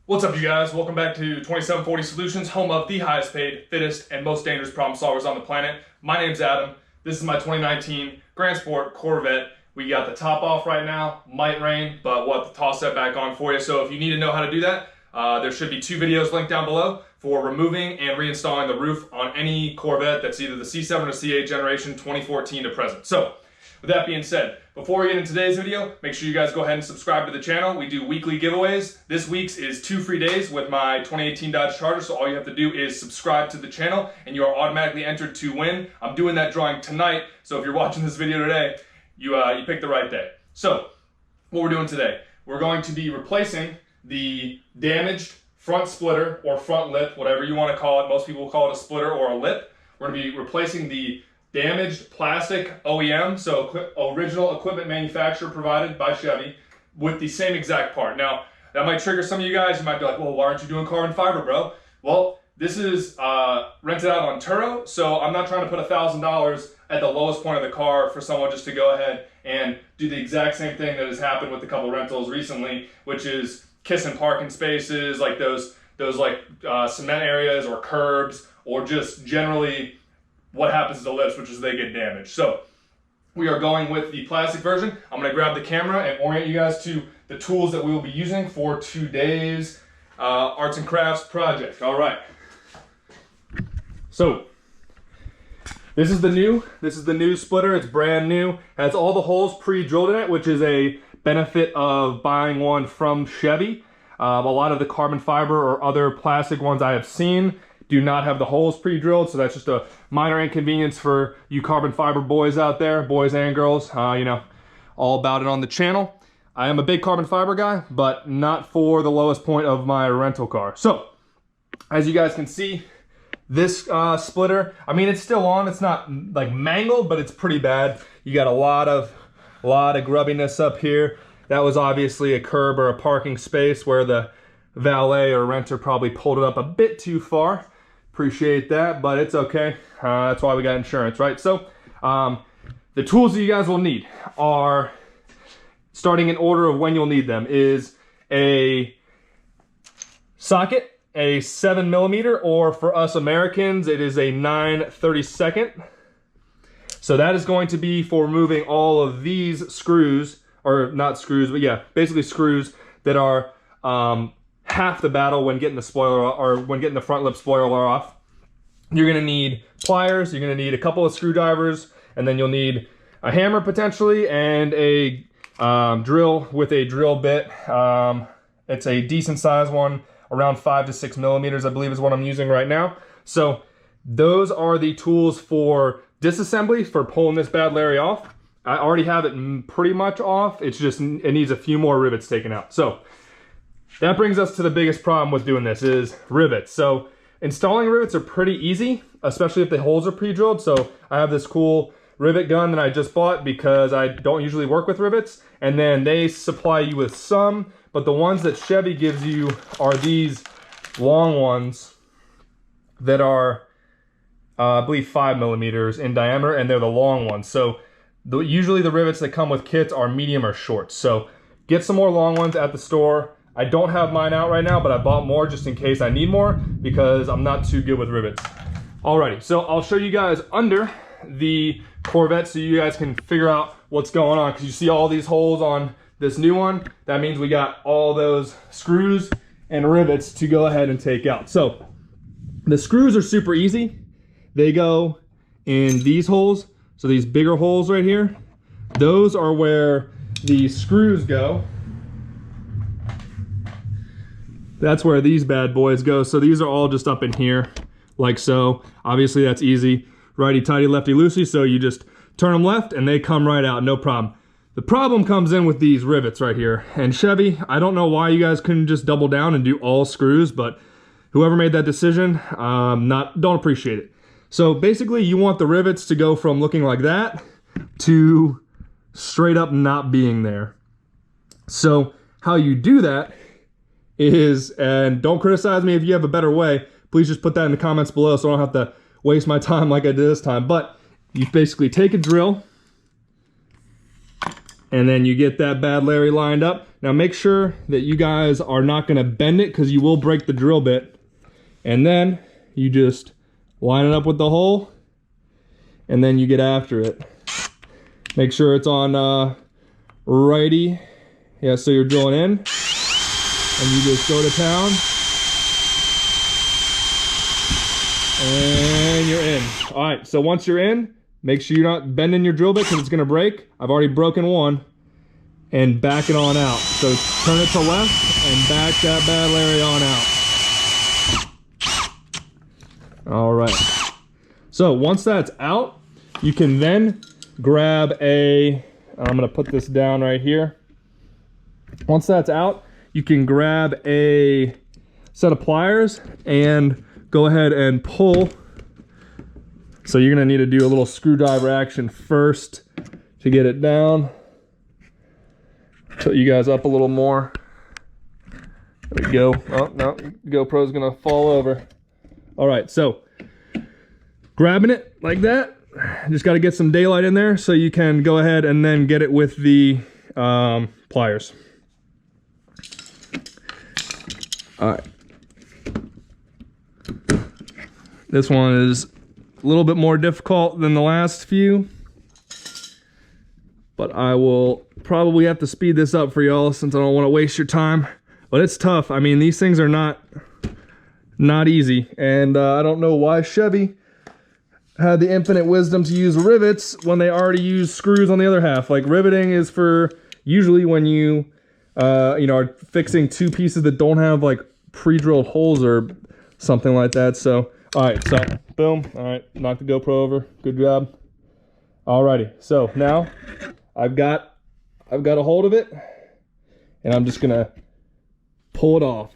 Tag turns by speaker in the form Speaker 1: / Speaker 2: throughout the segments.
Speaker 1: What's up, you guys? Welcome back to 2740 Solutions, home of the highest paid, fittest, and most dangerous problem solvers on the planet. My name's Adam. This is my 2019 Grand Sport Corvette. We got the top off right now. Might rain, but we'll have to toss that back on for you. So if you need to know how to do that, there should be 2 videos linked down below for removing and reinstalling the roof on any Corvette that's either the C7 or C8 generation 2014 to present. So with that being said, before we get into today's video, make sure you guys go ahead and subscribe to the channel. We do weekly giveaways. This week's is 2 free days with my 2018 Dodge Charger, so all you have to do is subscribe to the channel and you are automatically entered to win. I'm doing that drawing tonight, so if you're watching this video today, you picked the right day. So, what we're doing today, we're going to be replacing the damaged front splitter or front lip, whatever you want to call it. Most people call it a splitter or a lip. We're going to be replacing the damaged plastic OEM, so original equipment manufacturer provided by Chevy, with the same exact part. Now, that might trigger some of you guys. You might be like, well, why aren't you doing carbon fiber, bro? Well, this is rented out on Turo, so I'm not trying to put $1,000 at the lowest point of the car for someone just to go ahead and do the exact same thing that has happened with a couple rentals recently, which is kissing parking spaces, like those cement areas or curbs, or just generally what happens to the lips, which is they get damaged. So we are going with the plastic version. I'm gonna grab the camera and orient you guys to the tools that we will be using for today's arts and crafts project. All right. So this is the new splitter. It's brand new. Has all the holes pre-drilled in it, which is a benefit of buying one from Chevy. A lot of the carbon fiber or other plastic ones I have seen do not have the holes pre-drilled, so that's just a minor inconvenience for you carbon fiber boys out there, boys and girls. You know, all about it on the channel. I am a big carbon fiber guy, but not for the lowest point of my rental car. So, as you guys can see, this splitter, I mean, it's still on. It's not like mangled, but it's pretty bad. You got a lot of grubbiness up here. That was obviously a curb or a parking space where the valet or renter probably pulled it up a bit too far. Appreciate that, but it's okay. That's why we got insurance, right? So the tools that you guys will need are, starting in order of when you'll need them, is a socket, a 7mm, or for us Americans, it is a 9/32. So that is going to be for removing all of these screws, or not screws, but yeah, basically screws that are half the battle when getting the spoiler, or when getting the front lip spoiler off. You're gonna need pliers, you're gonna need a couple of screwdrivers, and then you'll need a hammer potentially, and a drill with a drill bit. It's a decent size one, around 5 to 6mm, I believe is what I'm using right now. So those are the tools for disassembly, for pulling this bad Larry off. I already have it pretty much off. It's just, it needs a few more rivets taken out. So that brings us to the biggest problem with doing this, is rivets. So installing rivets are pretty easy, especially if the holes are pre-drilled. So I have this cool rivet gun that I just bought because I don't usually work with rivets, and then they supply you with some, but the ones that Chevy gives you are these long ones that are, I believe 5mm in diameter, and they're the long ones. So usually the rivets that come with kits are medium or short. So get some more long ones at the store. I don't have mine out right now, but I bought more just in case I need more, because I'm not too good with rivets. Alrighty, so I'll show you guys under the Corvette so you guys can figure out what's going on, because you see all these holes on this new one. That means we got all those screws and rivets to go ahead and take out. So the screws are super easy. They go in these holes. So these bigger holes right here, those are where the screws go. That's where these bad boys go. So these are all just up in here, like so. Obviously that's easy. Righty tighty, lefty loosey. So you just turn them left and they come right out, no problem. The problem comes in with these rivets right here. And Chevy, I don't know why you guys couldn't just double down and do all screws, but whoever made that decision, don't appreciate it. So basically you want the rivets to go from looking like that to straight up not being there. So how you do that is, and don't criticize me if you have a better way, please just put that in the comments below so I don't have to waste my time like I did this time. But you basically take a drill And then you get that bad Larry lined up. Now make sure that you guys are not gonna bend it because you will break the drill bit. And then you just line it up with the hole and then you get after it. Make sure it's on righty. Yeah, so you're drilling in and you just go to town and you're in. All right, so once you're in, make sure you're not bending your drill bit because it's gonna break. I've already broken one. And back it on out. So turn it to left and back that bad Larry on out. All right. So once that's out, you can then grab I'm gonna put this down right here. Once that's out, you can grab a set of pliers and go ahead and pull. So you're gonna need to do a little screwdriver action first to get it down. Put you guys up a little more. There we go. Oh, no, GoPro's gonna fall over. All right, so grabbing it like that, just gotta get some daylight in there so you can go ahead and then get it with the pliers. All right. This one is a little bit more difficult than the last few, but I will probably have to speed this up for y'all since I don't want to waste your time. But it's tough. I mean, these things are not easy. And I don't know why Chevy had the infinite wisdom to use rivets when they already use screws on the other half. Like, riveting is for usually when you are fixing two pieces that don't have like pre-drilled holes or something like that. So, all right, so boom. All right, knock the GoPro over. Good job. Alrighty, so now I've got a hold of it, and I'm just gonna pull it off.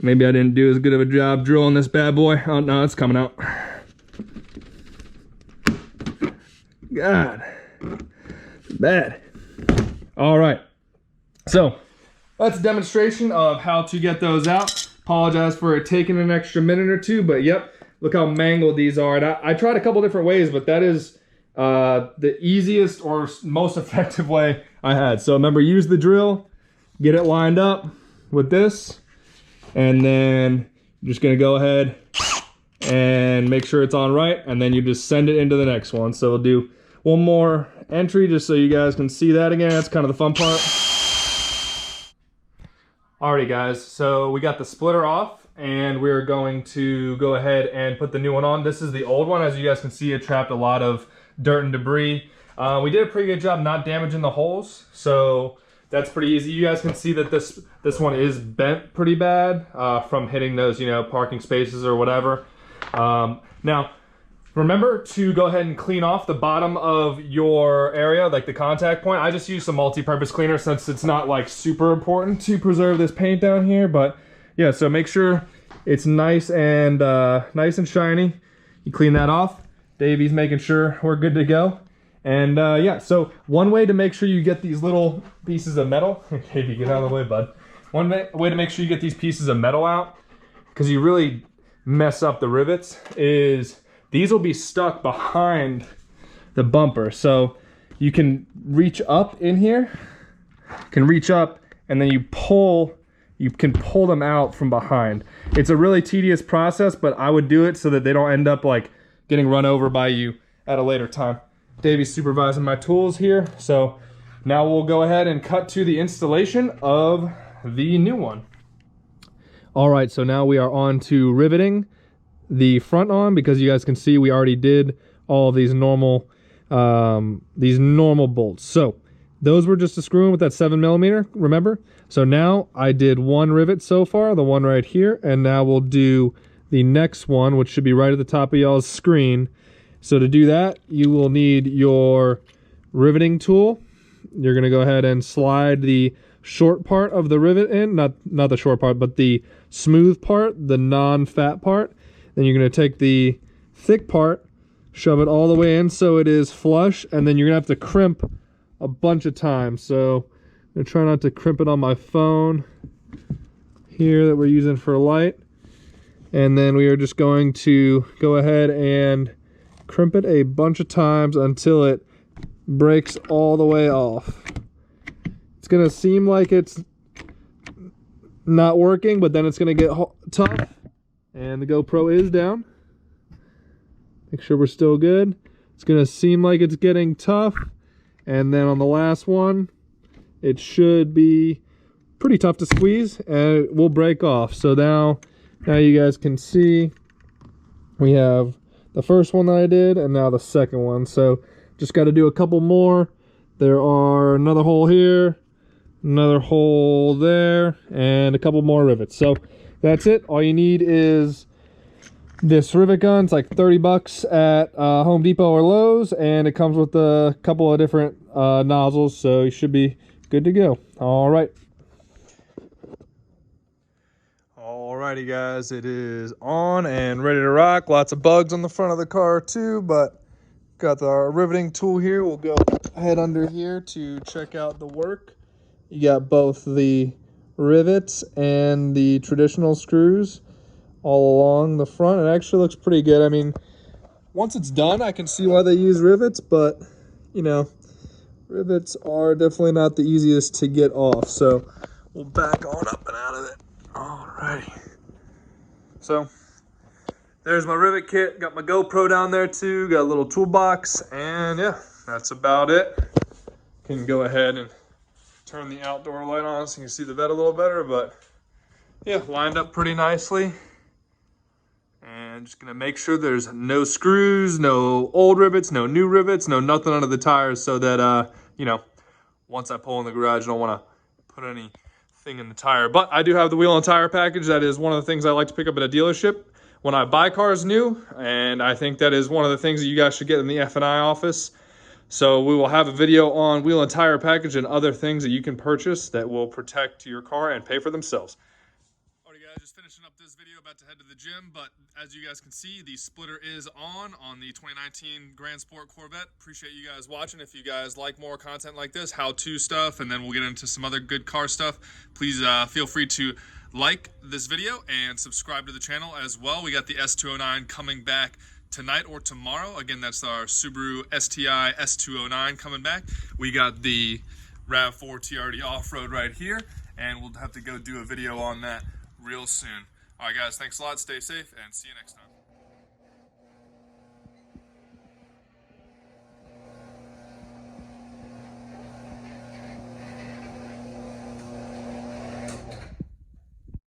Speaker 1: Maybe I didn't do as good of a job drilling this bad boy. Oh no, it's coming out. God, it's bad. All right, so that's a demonstration of how to get those out. Apologize for it taking an extra minute or two, but yep, look how mangled these are. And I tried a couple different ways, but that is the easiest or most effective way I had. So remember, use the drill, get it lined up with this, and then you're just gonna go ahead and make sure it's on right, and then you just send it into the next one. So we'll do one more entry just so you guys can see that again. That's kind of the fun part. Alrighty guys, so we got the splitter off and we're going to go ahead and put the new one on. This is the old one. As you guys can see, it trapped a lot of dirt and debris. We did a pretty good job not damaging the holes, so that's pretty easy. You guys can see that this one is bent pretty bad from hitting those, parking spaces or whatever. Now, remember to go ahead and clean off the bottom of your area, like the contact point. I just use some multi-purpose cleaner since it's not like super important to preserve this paint down here. But yeah, so make sure it's nice and shiny. You clean that off. Davey's making sure we're good to go. And yeah, so one way to make sure you get these little pieces of metal, Davey, get out of the way, bud. One way to make sure you get these pieces of metal out, because you really mess up the rivets, is these will be stuck behind the bumper. So you can reach up in here, and then you can pull them out from behind. It's a really tedious process, but I would do it so that they don't end up like getting run over by you at a later time. Davey's supervising my tools here. So now we'll go ahead and cut to the installation of the new one. All right, so now we are on to riveting the front on, because you guys can see we already did all of these normal bolts. So those were just to screw in with that 7mm, remember? So now I did one rivet so far, the one right here, and now we'll do the next one, which should be right at the top of y'all's screen. So to do that, you will need your riveting tool. You're gonna go ahead and slide the short part of the rivet in, not the short part, but the smooth part, the non-fat part. Then you're gonna take the thick part, shove it all the way in so it is flush, and then you're gonna have to crimp a bunch of times. So I'm gonna try not to crimp it on my phone here that we're using for light. And then we are just going to go ahead and crimp it a bunch of times until it breaks all the way off. It's gonna seem like it's not working, but then it's gonna get tough. And the GoPro is down. Make sure we're still good. It's gonna seem like it's getting tough. And then on the last one, it should be pretty tough to squeeze and it will break off. So now you guys can see we have the first one that I did and now the second one. So just got to do a couple more. There are another hole here, another hole there, and a couple more rivets. So that's it. All you need is this rivet gun. It's like 30 bucks at Home Depot or Lowe's, and it comes with a couple of different nozzles, so you should be good to go. All right. Alrighty guys, it is on and ready to rock. Lots of bugs on the front of the car too, but got our riveting tool here. We'll go head under here to check out the work. You got both the rivets and the traditional screws all along the front. It actually looks pretty good. I mean, once it's done, I can see why they use rivets, but you know, rivets are definitely not the easiest to get off. So we'll back on up and out of it. Alrighty. So there's my rivet kit. Got my GoPro down there too. Got a little toolbox, and yeah, that's about it. Can go ahead and turn the outdoor light on so you can see the bed a little better, but yeah, lined up pretty nicely. And just gonna make sure there's no screws, no old rivets, no new rivets, no nothing under the tires, so that you know, once I pull in the garage, I don't want to put anything in the tire. But I do have the wheel and tire package. That is one of the things I like to pick up at a dealership when I buy cars new, and I think that is one of the things that you guys should get in the F&I office. So we will have a video on wheel and tire package and other things that you can purchase that will protect your car and pay for themselves. Alright guys, just finishing up this video, about to head to the gym, but as you guys can see, the splitter is on the 2019 Grand Sport Corvette. Appreciate you guys watching. If you guys like more content like this, how-to stuff, and then we'll get into some other good car stuff, please feel free to like this video and subscribe to the channel as well. We got the S209 coming back tonight or tomorrow. Again, that's our Subaru STI S209 coming back. We got the RAV4 TRD off-road right here, and we'll have to go do a video on that real soon. All right, guys, thanks a lot. Stay safe, and see you next time.